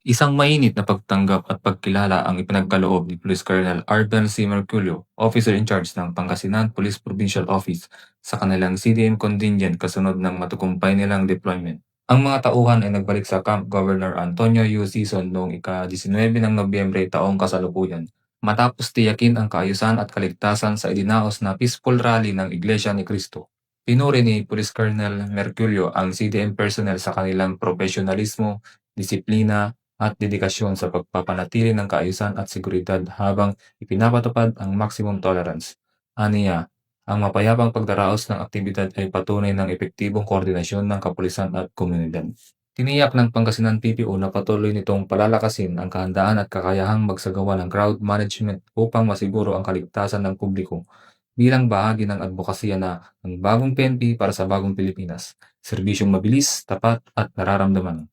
Isang mainit na pagtanggap at pagkilala ang ipinagkaloob ni Police Colonel Ardan C. Merculio, Officer in Charge ng Pangasinan Police Provincial Office, sa kanilang CDM contingent kasunod ng matagumpay nilang deployment. Ang mga tauhan ay nagbalik sa Camp Governor Antonio U. Sison noong ika-19 ng Nobyembre taong kasalukuyan, matapos tiyakin ang kaayusan at kaligtasan sa idinaos na peaceful rally ng Iglesia ni Cristo. Pinuri ni Police Colonel Merculio ang CDM personnel sa kanilang profesionalismo, disiplina, at dedikasyon sa pagpapanatili ng kaayusan at seguridad habang ipinapatupad ang maximum tolerance. Aniya, ang mapayapang pagdaraos ng aktibidad ay patunay ng epektibong koordinasyon ng kapulisan at komunidad. Tiniyak ng Pangasinan PPO na patuloy nitong palalakasin ang kahandaan at kakayahang magsagawa ng crowd management upang masiguro ang kaligtasan ng publiko bilang bahagi ng advokasya na ang bagong PNP para sa bagong Pilipinas, serbisyong mabilis, tapat at nararamdaman.